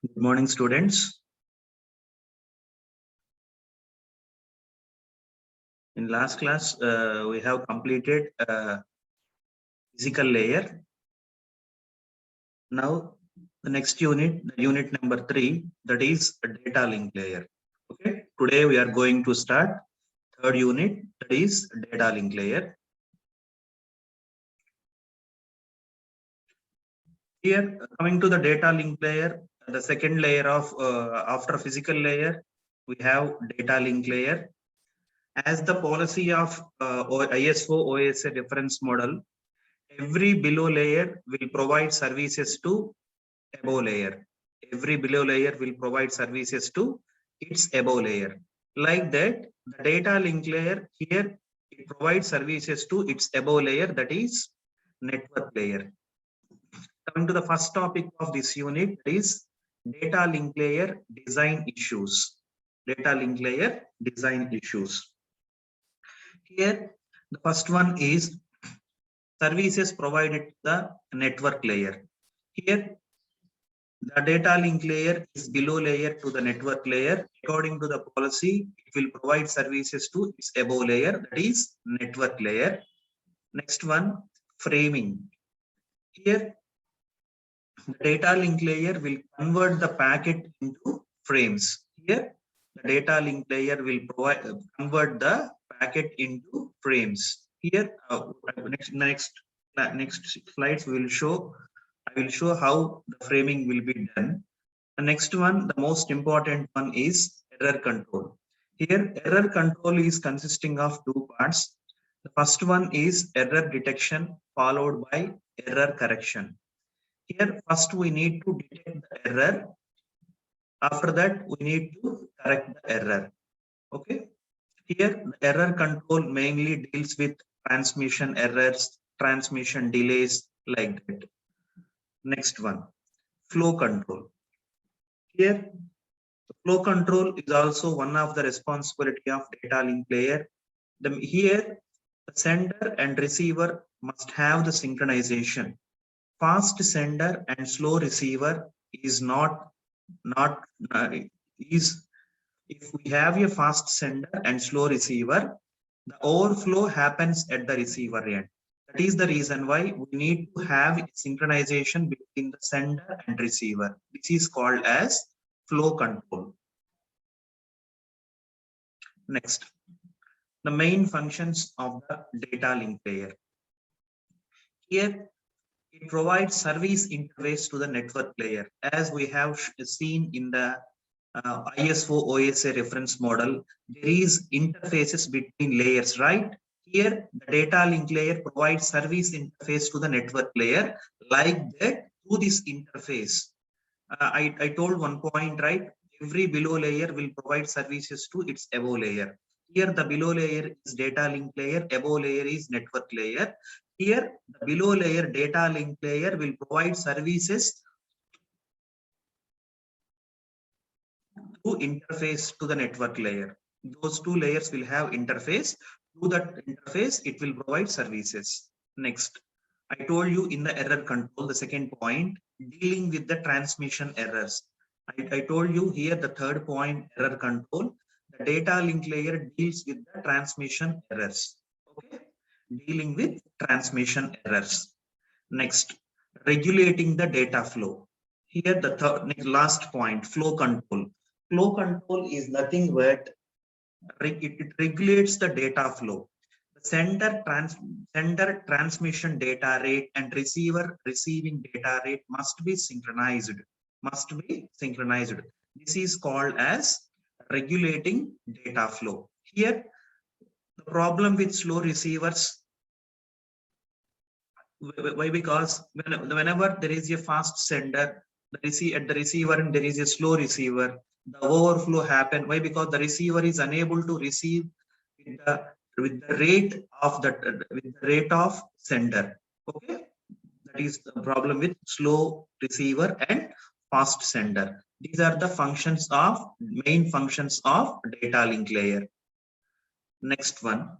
Good morning, students. In last class, we have completed physical layer. Now, the next unit, the unit number 3, that is a data link layer. Okay. Today we are going to start third unit, that is data link layer. Here, coming to the data link layer, the second layer of after physical layer, we have data link layer. As the policy of ISO OSA reference model, every below layer will provide services to above layer. Every below layer will provide services to its above layer. Like that, the data link layer here, it provides services to its above layer, that is network layer. Coming to the first topic of this unit is data link layer design issues. Data link layer design issues. Here, the first one is services provided to the network layer. Here, the data link layer is below layer to the network layer. According to the policy, it will provide services to its above layer, that is network layer. Next one, framing. Here, the data link layer will convert the packet into frames. Here, the data link layer will provide convert the packet into frames. Here, next slides will show. I will show how the framing will be done. The next one, the most important one, is error control. Here, error control is consisting of two parts. The first one is error detection followed by error correction. Here, first we need to detect the error. After that, we need to correct the error. Okay. Here, the error control mainly deals with transmission errors, transmission delays, like that. Next one, flow control. Here, flow control is also one of the responsibility of data link layer. Here, the sender and receiver must have the synchronization. Fast sender and slow receiver is is if we have a fast sender and slow receiver, the overflow happens at the receiver end. That is the reason why we need to have synchronization between the sender and receiver. This is called as flow control. Next, the main functions of the data link layer. Here, it provides service interface to the network layer. As we have seen in the ISO OSA reference model, there is interfaces between layers, right? Here, the data link layer provides service interface to the network layer. Like that, through this interface, I told one point, right? Every below layer will provide services to its above layer. Here, the below layer is data link layer, above layer is network layer. Here, the below layer data link layer will provide services to interface to the network layer. Those two layers will have interface. To that interface, it will provide services. Next, I told you in the error control, the second point, dealing with the transmission errors. I told you here the third point, error control. The data link layer deals with the transmission errors. Okay, dealing with transmission errors. Next, regulating the data flow. Here the last point, flow control. Flow control is nothing but it regulates the data flow. The sender transmission data rate and receiver receiving data rate must be synchronized. This is called as regulating data flow. Here, the problem with slow receivers. Why? Because whenever there is a fast sender, at the receiver and there is a slow receiver, the overflow happen. Why? Because the receiver is unable to receive with the rate of sender. Okay, that is the problem with slow receiver and fast sender. These are the main functions of data link layer. Next one,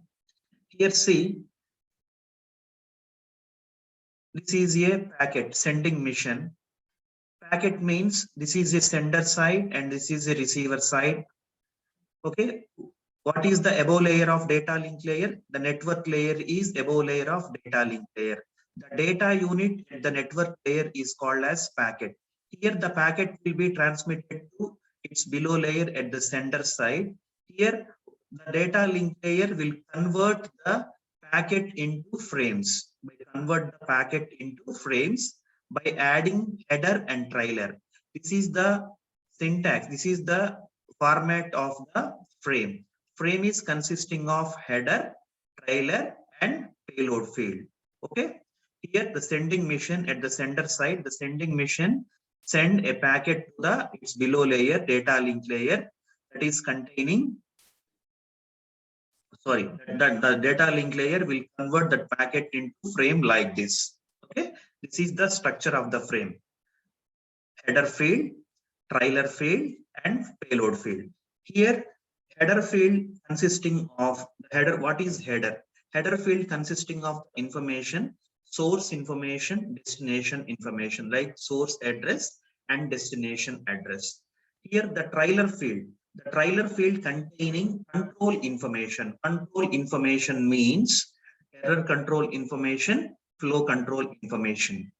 here see. This is a packet sending mission. packet means this is a sender side and this is a receiver side. Okay. What is the above layer of data link layer? The network layer is above layer of data link layer. The data unit at the network layer is called as packet. Here the packet will be transmitted to its below layer at the sender side. Here the data link layer will convert the packet into frames. We convert the packet into frames by adding header and trailer. This is the syntax. This is the format of the frame. Frame is consisting of header, trailer, and payload field. Okay. Here the sending mission at the sender side, the sending mission send a packet to the its below layer, data link layer, that is containing, sorry, that the data link layer will convert that packet into frame like this. Okay. This is the structure of the frame. Header field, trailer field, and payload field. Here header field consisting of the header. What is header? Header field consisting of information, source information, destination information, like source address and destination address. Here the trailer field containing control information. Control information means error control information, flow control information.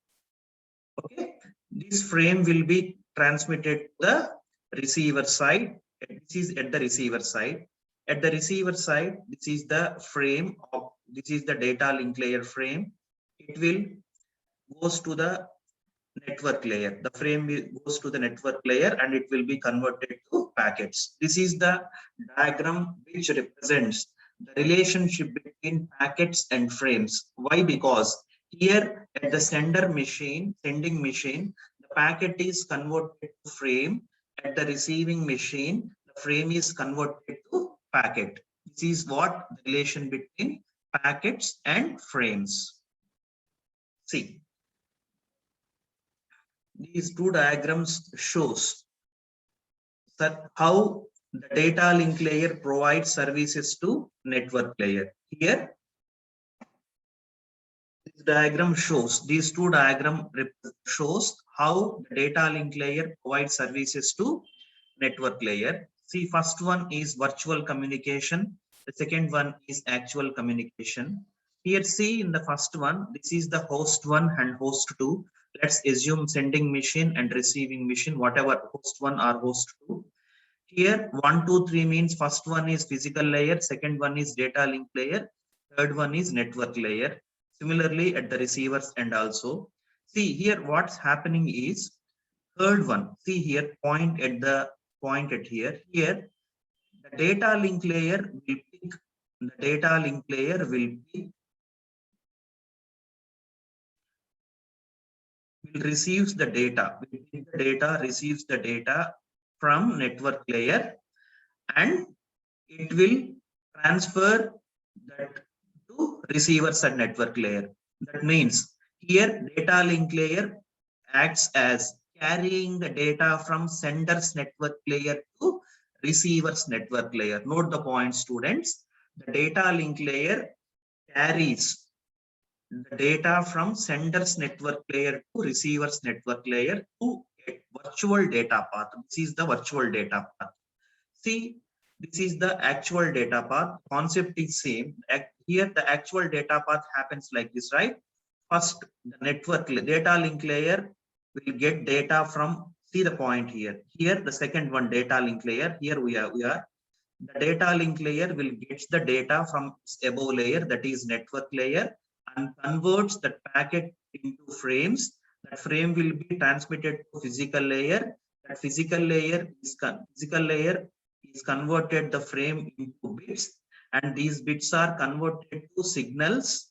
Okay. This frame will be transmitted to the receiver side. This is at the receiver side. At the receiver side, this is the frame of, this is the data link layer frame. It will goes to the network layer. The frame goes to the network layer and it will be converted to packets. This is the diagram which represents the relationship between packets and frames. Why? Because here at the sending machine, the packet is converted to frame. At the receiving machine, the frame is converted to packet. This is what the relation between packets and frames. See, these two diagrams shows that how the data link layer provides services to network layer. Here, this diagram shows, these two diagram shows how the data link layer provides services to network layer. See, first one is virtual communication. The second one is actual communication. Here, see, in the first one, this is the host 1 and host 2. Let's assume sending machine and receiving machine, whatever host 1 or host 2. Here 1, 2, 3 means first one is physical layer, second one is data link layer, third one is network layer. Similarly at the receivers and also. See here what's happening is third one. See here point at here. Here the data link layer will pick, the data link layer will pick, will receives the data, receives the data from network layer and it will transfer that to receivers at network layer. That means here data link layer acts as carrying the data from sender's network layer to receiver's network layer. Note the point, students. The data link layer carries the data from sender's network layer to receiver's network layer to a virtual data path. This is the virtual data path. See, this is the actual data path. Concept is same. Here the actual data path happens like this, right? First, the network data link layer will get data from, see the point here. Here the second one, data link layer. Here we are. The data link layer will get the data from its above layer, that is network layer, and converts that packet into frames. That frame will be transmitted to physical layer. That physical layer is converted the frame into bits, and these bits are converted to signals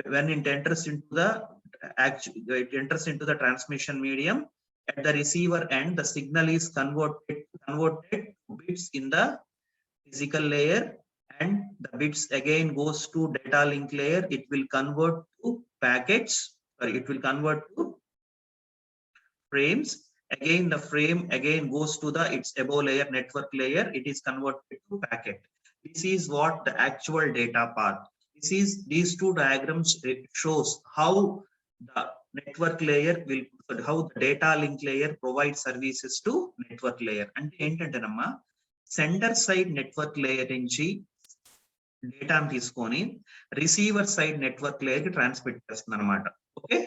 when it enters into the transmission medium. At the receiver end, the signal is converted to bits in the physical layer, and the bits again goes to data link layer. It will convert to packets, or it will convert to frames. Again, the frame again goes to the its above layer, network layer. It is converted to packet. This is what the actual data path. These two diagrams shows how the network layer will, how the data link layer provides services to network layer. And ఏంటంటేనమ్మా sender side network layer నుంచి data తీసుకొని receiver side network layer కి transmit చేస్తుంది అనమాట. Okay,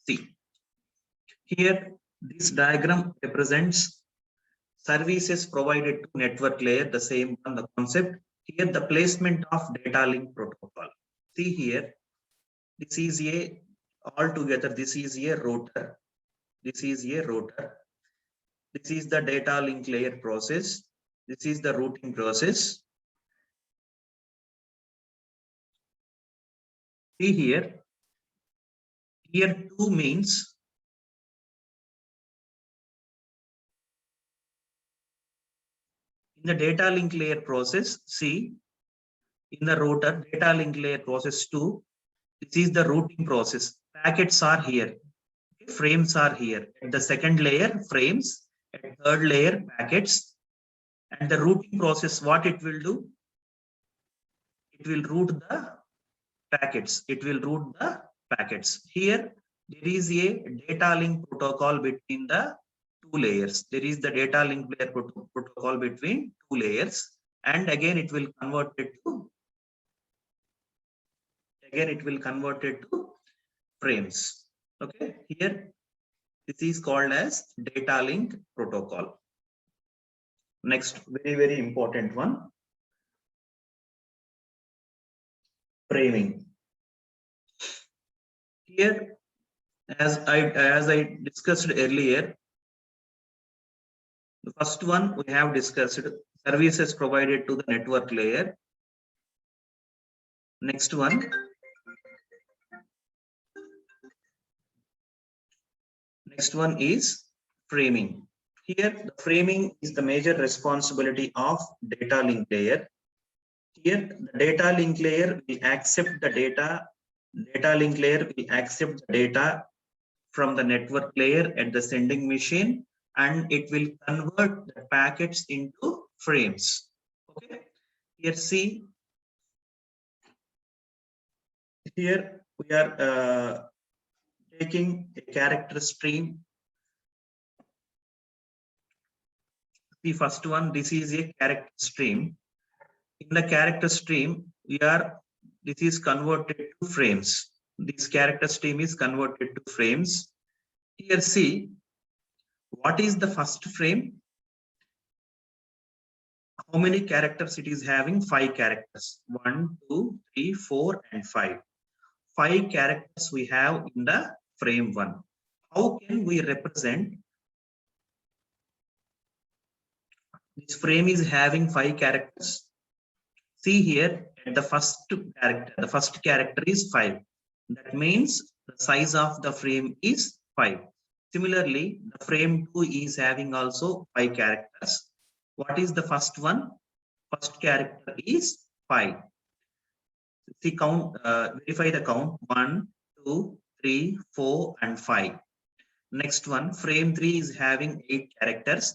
see here this diagram represents services provided to network layer, the same on the concept. Here the placement of data link protocol. See here, this is a altogether, this is a router, this is a router, this is the data link layer process, this is the routing process. See here, here 2 means in the data link layer process. See, in the router data link layer process 2, this is the routing process. Packets are here, frames are here. At the second layer, frames. At third layer, packets. And the routing process, what it will do? It will route the packets. It will route the packets. Here, there is a data link protocol between the 2 layers. There is the data link layer protocol between 2 layers. And again, it will convert it to frames. Okay, here this is called as data link protocol. Next, very important one, framing. Here, as I discussed earlier, the first one we have discussed, services provided to the network layer. Next one is framing. Here, the framing is the major responsibility of data link layer. Here, the data link layer will accept the data. Data link layer will accept the data from the network layer at the sending machine, and it will convert the packets into frames. Okay, here see, here we are taking a character stream. The first one, this is a character stream. In the character stream, this is converted to frames. This character stream is converted to frames. Here see, what is the first frame? How many characters it is having? 5 characters. 1, 2, 3, 4, and 5. 5 characters we have in the frame 1. How can we represent? This frame is having 5 characters. See here, at the first character is 5. That means the size of the frame is 5. Similarly, the frame 2 is having also 5 characters. What is the first one? First character is 5. See, count, verify the count. 1, 2, 3, 4, and 5. Next one, frame 3 is having 8 characters.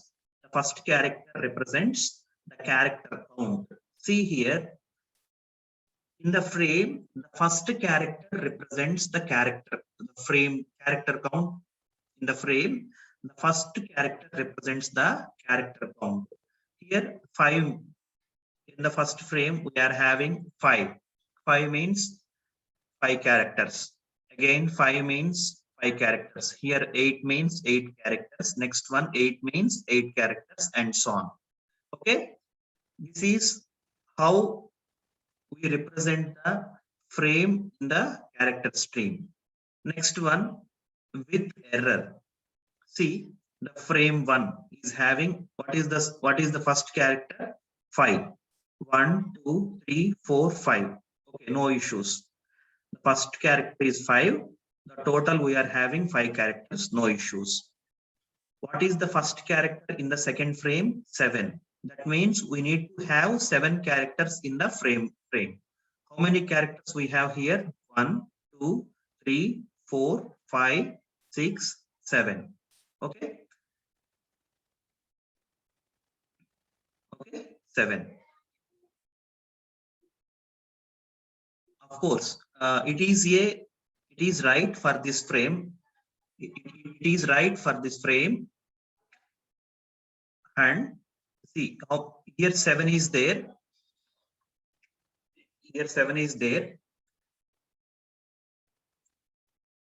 The first character represents the character count. See here, in the frame, the first character represents the character. The frame character count in the frame, the first character represents the character count. Here 5. In the first frame, we are having 5. 5 means 5 characters. Again, 5 means 5 characters. Here 8 means 8 characters. Next one, 8 means 8 characters, and so on. Okay, this is how we represent the frame in the character stream. Next one, with error. See, the frame 1 is having, what is the first character? 5. 1, 2, 3, 4, 5. Okay, no issues. The first character is 5. The total we are having 5 characters, no issues. What is the first character in the second frame? 7. That means we need to have 7 characters in the frame. How many characters we have here? 1, 2, 3, 4, 5, 6, 7. Okay. Okay, 7. Of course, it is right for this frame. It is right for this frame. And see how here 7 is there. Here 7 is there.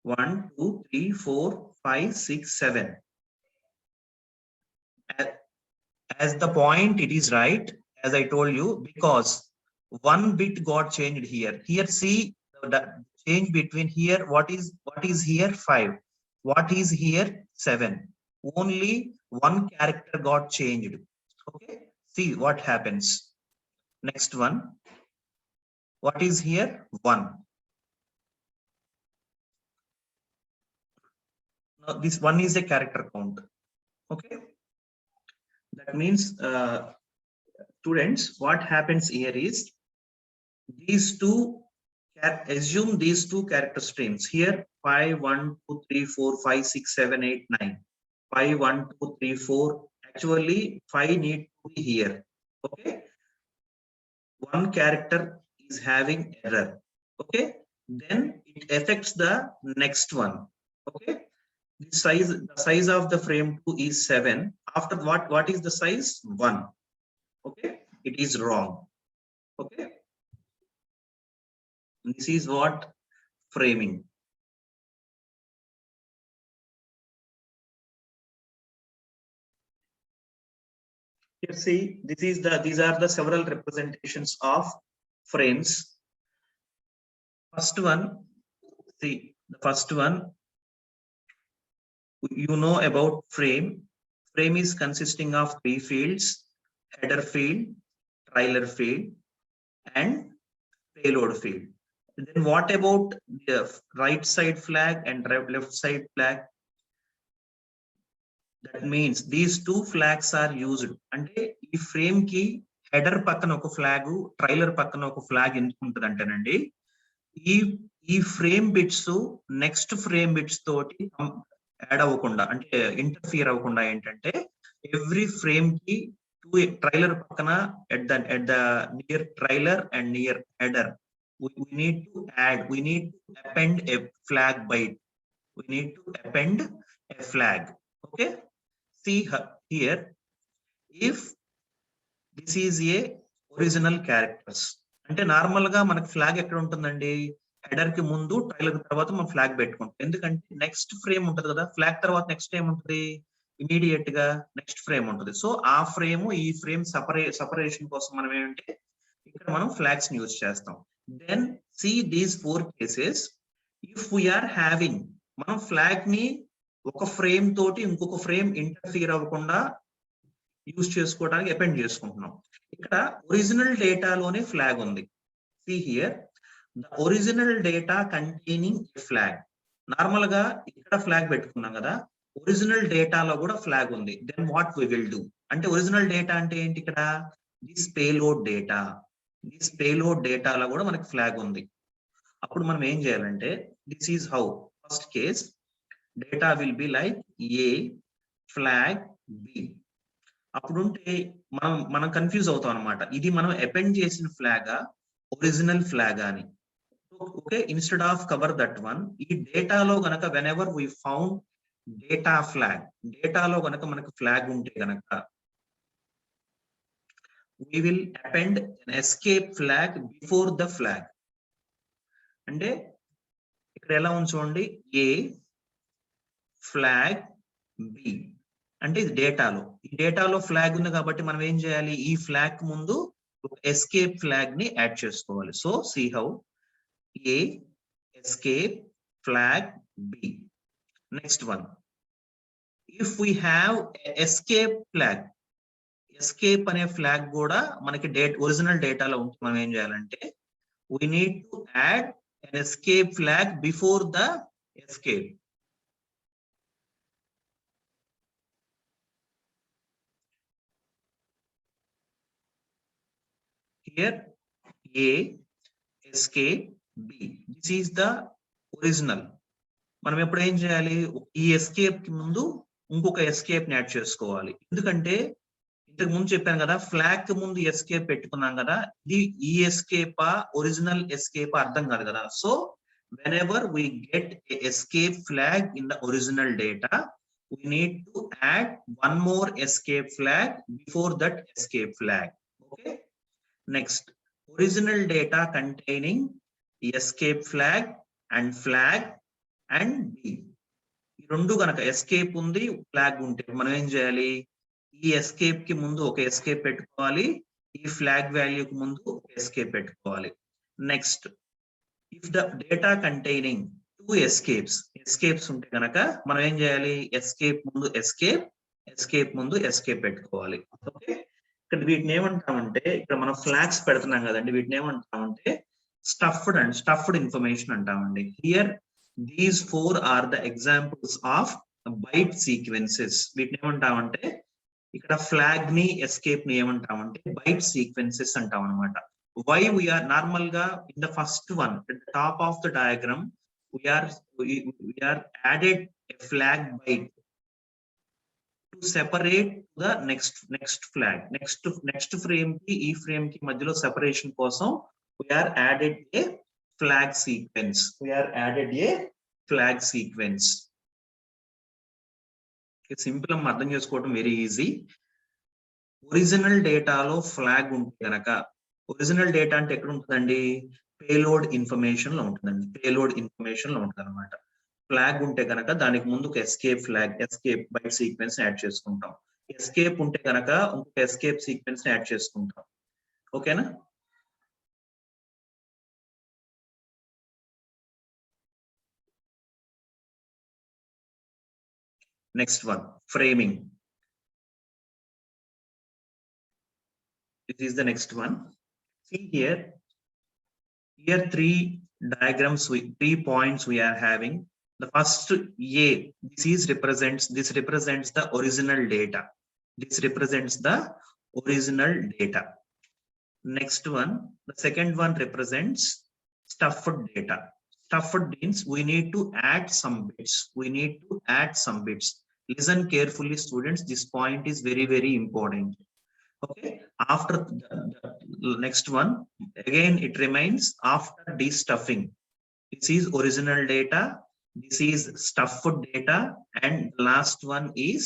1, 2, 3, 4, 5, 6, 7. As the point, it is right, as I told you, because one bit got changed here. Here, see the change between here. What is here? 5. What is here? 7. Only one character got changed. Okay. See what happens. Next one. What is here? 1. Now this 1 is a character count. Okay. That means, students, what happens here is these two, assume these two character streams here 5, 1, 2, 3, 4, 5, 6, 7, 8, 9. 5, 1, 2, 3, 4. Actually, 5 need to be here. Okay. One character is having error. Okay. Then it affects the next one. Okay. The size of the frame 2 is 7. After what is the size? 1. Okay. It is wrong. Okay. This is what framing. Here see, these are the several representations of frames. First one, see the first one, you know about frame. Frame is consisting of 3 fields: header field, trailer field, and payload field. Then what about the right side flag and left side flag? That means these two flags are used. Ante ee frame ki header pakkana oka flag, trailer pakkana oka flag enduku untadanteనండి, ఈ frame bits next frame bits తోటి add అవ్వకుండా, అంటే interfere అవ్వకుండా ఏంటంటే every frame కి trailer పక్కన at the near trailer and near header we need to append a flag byte. We need to append a flag. Okay. See here, if this is a original characters, అంటే normal గా మనకి flag ఎక్కడ ఉంటుందండి? Header కి ముందు trailer తర్వాత మనం flag పెట్టుకుంటాం. ఎందుకంటే నెక్స్ట్ ఫ్రేమ్ ఉంటది కదా, ఫ్లాగ్ తర్వాత నెక్స్ట్ ఏం ఉంటుంది? ఇమీడియట్ గా నెక్స్ట్ ఫ్రేమ్ ఉంటుంది. సో ఆ ఫ్రేమ్ ఈ ఫ్రేమ్ సపరేషన్ కోసం మనం ఏంటంటే ఇక్కడ మనం ఫ్లాగ్స్ యూజ్ చేస్తాం. Then see these 4 cases. If we are having, మనం ఫ్లాగ్ ని ఒక ఫ్రేమ్ తోటి ఇంకొక ఫ్రేమ్ ఇంటర్ఫియర్ అవ్వకుండా యూజ్ చేసుకోవడానికి అపెండ్ చేసుకుంటున్నాం. ఇక్కడ ఒరిజినల్ డేటాలోనే ఫ్లాగ్ ఉంది. See here, the original data containing a flag. Normal గా ఇక్కడ ఫ్లాగ్ పెట్టుకున్నాం కదా, ఒరిజినల్ డేటాలో కూడా ఫ్లాగ్ ఉంది. Then what we will do అంటే, ఒరిజినల్ డేటా అంటే ఏంటి? ఇక్కడ this payload data. This payload డేటాలో కూడా మనకి ఫ్లాగ్ ఉంది. అప్పుడు మనం ఏం చేయాలంటే, this is how first case data will be like a flag b. అప్పుడుంటే మనం కన్ఫ్యూజ్ అవుతాం అనమాట, ఇది మనం అపెండ్ చేసిన ఫ్లాగా ఒరిజినల్ ఫ్లాగ్ అని. Okay, instead of cover that one, ఈ డేటాలో గనక whenever we found data flag, డేటాలో గనక మనకు ఫ్లాగ్ ఉంటే గనక we will append an escape flag before the flag. అంటే ఇక్కడ ఎలా ఉంచండి, ఏ ఫ్లాగ్ బి అంటే ఇది డేటాలో, ఈ డేటాలో ఫ్లాగ్ ఉంది కాబట్టి మనం ఏం చేయాలి, ఈ ఫ్లాగ్ ముందు ఎస్కేప్ ఫ్లాగ్ ని యాడ్ చేసుకోవాలి. So see how a escape flag be. Next one, if we have escape flag, escape అనే ఫ్లాగ్ కూడా మనకి ఒరిజినల్ డేటాలో ఉంటే మనం ఏం చేయాలంటే, we need to add an escape flag before the escape. Here A escape B, this is the original. మనం ఎప్పుడు ఏం చేయాలి, ఈ ఎస్కేప్ కి ముందు ఇంకొక ఎస్కేప్ ని యాడ్ చేసుకోవాలి. ఎందుకంటే ఇంతకు ముందు చెప్పాను కదా, ఫ్లాగ్ కి ముందు ఎస్కేప్ పెట్టుకున్నాం కదా, ఇది ఈ ఎస్కేప్ ఒరిజినల్ ఎస్కేప్ అర్థం కాదు కదా. So whenever we get a escape flag in the original data, we need to add one more escape flag before that escape flag. Okay, next, original data containing escape flag and b. ఈ రెండు గనక escape ఉంది flag ఉంటే మనం ఏం చేయాలి, ఈ escape కి ముందు ఒక ఎస్కేప్ పెట్టుకోవాలి, ఈ ఫ్లాగ్ వాల్యూ కి ముందు ఒక ఎస్కేప్ పెట్టుకోవాలి. Next, if the data containing two escapes ఉంటే కనుక మనం ఏం చేయాలి, ఎస్కేప్ ముందు ఎస్కేప్ ముందు ఎస్కేప్ పెట్టుకోవాలి. ఓకే, ఇక్కడ వీటిని ఏమంటామంటే, ఇక్కడ మనం ఫ్లాగ్స్ పెడుతున్నాం కదండి, వీటిని ఏమంటామంటే స్టఫ్డ్ ఇన్ఫర్మేషన్ అంటామండి. Here these 4 are the examples of byte sequences. వీటిని ఏమంటామంటే, ఇక్కడ ఫ్లాగ్ ని ఎస్కేప్ ని ఏమంటామంటే బైట్ సీక్వెన్సెస్ అంటాం అనమాట. Why we are normal ga in the first one at the top of the diagram we are added a flag byte to separate the next flag, next frame ki ee frame ki madhyalo separation kosam we are added a flag sequence. Simple గా అర్థం చేసుకోవడం very easy. Original డేటాలో flag ఉంటే కనుక, original data అంటే ఎక్కడ ఉంటుందండి, payload information లో ఉంటుందండి, ఉంటుంది అనమాట. ఫ్లాగ్ ఉంటే కనుక దానికి ముందు ఒక ఎస్కేప్ బైట్ సీక్వెన్స్ యాడ్ చేసుకుంటాం. ఎస్కేప్ ఉంటే కనుక ఇంకొక ఎస్కేప్ సీక్వెన్స్ యాడ్ చేసుకుంటాం. ఓకేనా? Next one, framing. This is the next one. See here three diagrams, 3 points we are having. The first A, this represents the original data. Next one, the second one represents stuffed data. Stuffed means we need to add some bits. Listen carefully, students. This point is very, very important. Okay, after the next one, again it remains after destuffing. This is original data, this is stuffed data, and the last one is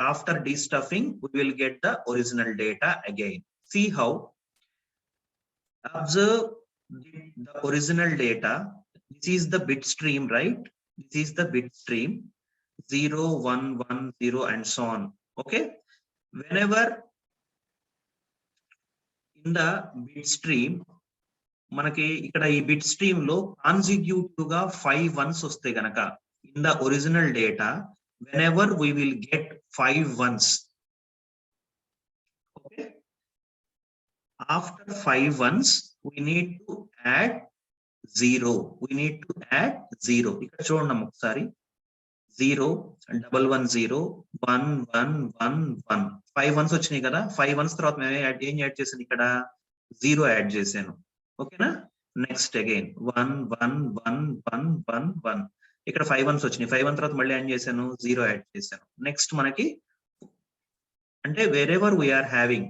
after destuffing we will get the original data again. See how? Observe the original data. This is the bit stream, right? This is the bit stream 0 1 1 0 and so on. Okay, whenever in the bit stream మనకి ఇక్కడ ఈ bit stream లో consecutive గా 5 ones వస్తే గనక in the original data, whenever we will get 5 ones, okay, after 5 ones we need to add 0. ఇక్కడ చూడండి ఒకసారి, 0 1 1 0 1 1 1 1 5 ones వచ్చినాయి కదా. 5 ones తర్వాత మేము ఏం యాడ్ చేసాను, ఇక్కడ 0 యాడ్ చేశాను. ఓకేనా? నెక్స్ట్ అగైన్ 1 1 1 1 1 1 ఇక్కడ 5 ones వచ్చినాయి. 5 1 తర్వాత మళ్ళీ ఏం చేశాను, 0 యాడ్ చేశాను. నెక్స్ట్ మనకి అంటే వేరెవర్ వీఆర్ హ్యావింగ్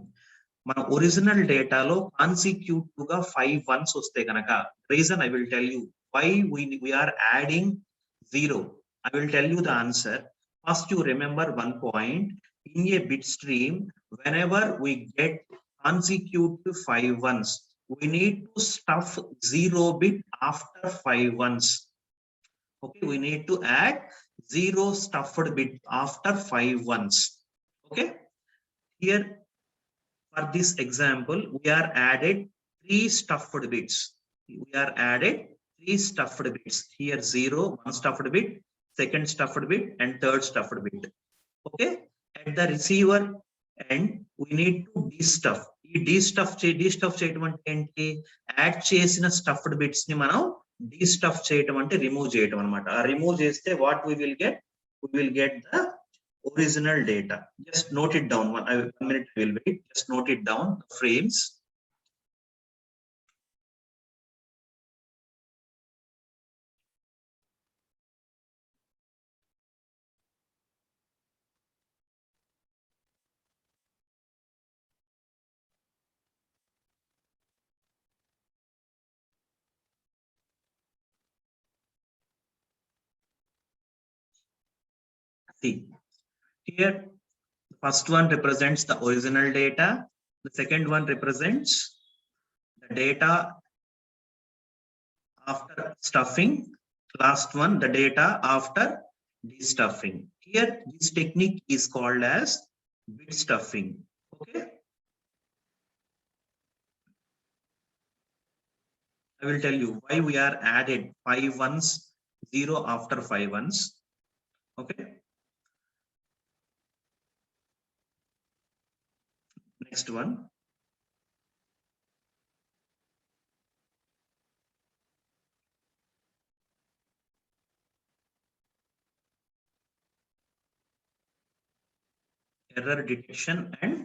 మన ఒరిజినల్ డేటాలో కాన్సిక్యూటివ్ గా 5 ones వస్తే కనుక, reason I will tell you why we are adding 0. I will tell you the answer. First, you remember one point. In a bit stream, whenever we get consecutive 5 ones, we need to stuff 0 bit after 5 ones. Okay, we need to add 0 stuffed bit after 5 ones. Okay, here for this example, we are added 3 stuffed bits. Here 0, 1 stuffed bit, second stuffed bit, and third stuffed bit. Okay, at the receiver end we need to destuff. ఈ destuff చేయడం అంటే ఏంటి, add చేసిన stuffed bits ని మనం destuff చేయడం అంటే remove చేయడం అన్నమాట. ఆ రిమూవ్ చేస్తే what we will get the original data. Just note it down. 1 minute I will wait. Just note it down, the frames. See, here the first one represents the original data. The second one represents the data after stuffing. Last one, the data after destuffing. Here, this technique is called as bit stuffing. Okay. I will tell you why we are added 5 ones, 0 after 5 ones. Okay. Next one. Error detection and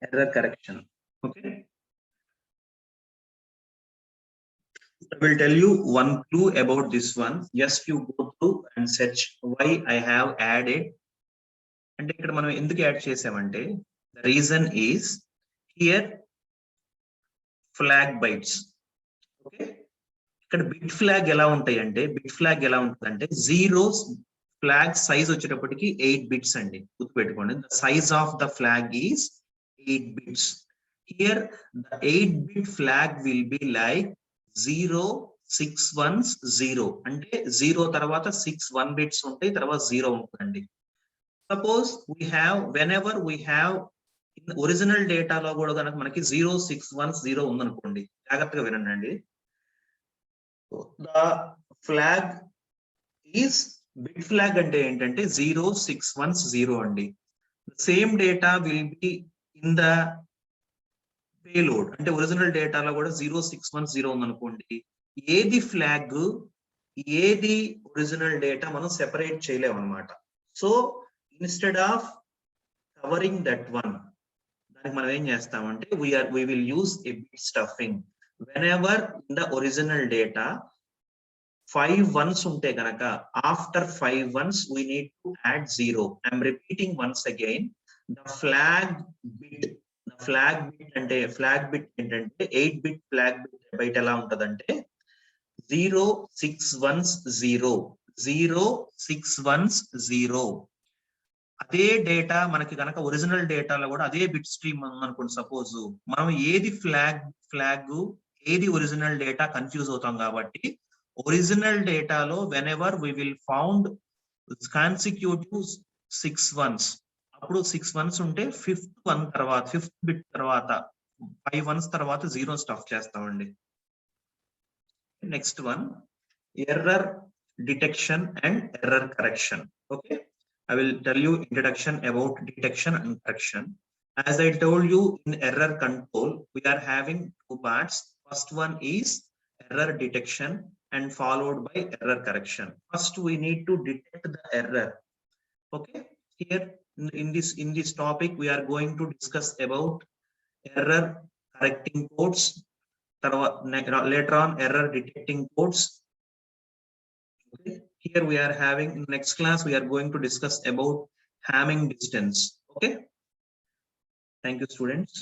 error correction. Okay. I will tell you one clue about this one. Just you go through and search why I have added. And ikkada manam enduku add chesamante, the reason is here flag bytes. Okay. ఇక్కడ bit flag ఎలా ఉంటాయి అంటే, bit flag ఎలా ఉంటుందంటే zeros flag size వచ్చేటప్పటికి 8 bits అండి. గుర్తుపెట్టుకోండి, the size of the flag is 8 bits. Here the 8 bit flag will be like 0 6 1s 0, అంటే 0 తర్వాత 6 1 బిట్స్ ఉంటాయి, తర్వాత 0 ఉంటుందండి. Suppose we have whenever we have in original డేటాలో కూడా కనుక మనకి 0 6 1s 0 ఉందనుకోండి, జాగ్రత్తగా వినండి. The flag is bit flag అంటే ఏంటంటే 0 6 1s 0 అండి. Same data will be in the payload, అంటే ఒరిజినల్ డేటాలో కూడా 0 6 1s 0 ఉందనుకోండి, ఏది ఫ్లాగ్ ఏది ఒరిజినల్ డేటా మనం సెపరేట్ చేయలేము అనమాట. So instead of covering that one, దానికి మనం ఏం చేస్తామంటే we will use a bit stuffing. Whenever in the original data 5 ones unte ganaka, after 5 ones we need to add 0. I'm repeating once again, the flag bit ante flag bit entante 8 bit flag bit byte ela untadante 0 6 1s 0 0 6 1s 0. అదే data మనకి కనుక original డేటాలో కూడా అదే bit stream అనుకోండి, suppose మనం ఏది flag ఏది ఒరిజినల్ డేటా కన్ఫ్యూజ్ అవుతాం కాబట్టి ఒరిజినల్ డేటాలో whenever we will found consecutive 6 ones, అప్పుడు 6 ones ఉంటే ఫిఫ్త్ బిట్ తర్వాత 5 ones తర్వాత 0 స్టఫ్ చేస్తామండి. Next one, error detection and error correction. Okay, I will tell you introduction about detection and correction. As I told you, in error control, we are having 2 parts. First one is error detection and followed by error correction. First, we need to detect the error. Okay, here in this topic, we are going to discuss about error correcting codes. Later on, error detecting codes. Okay. Here we are having, in next class we are going to discuss about Hamming distance. Okay, thank you students.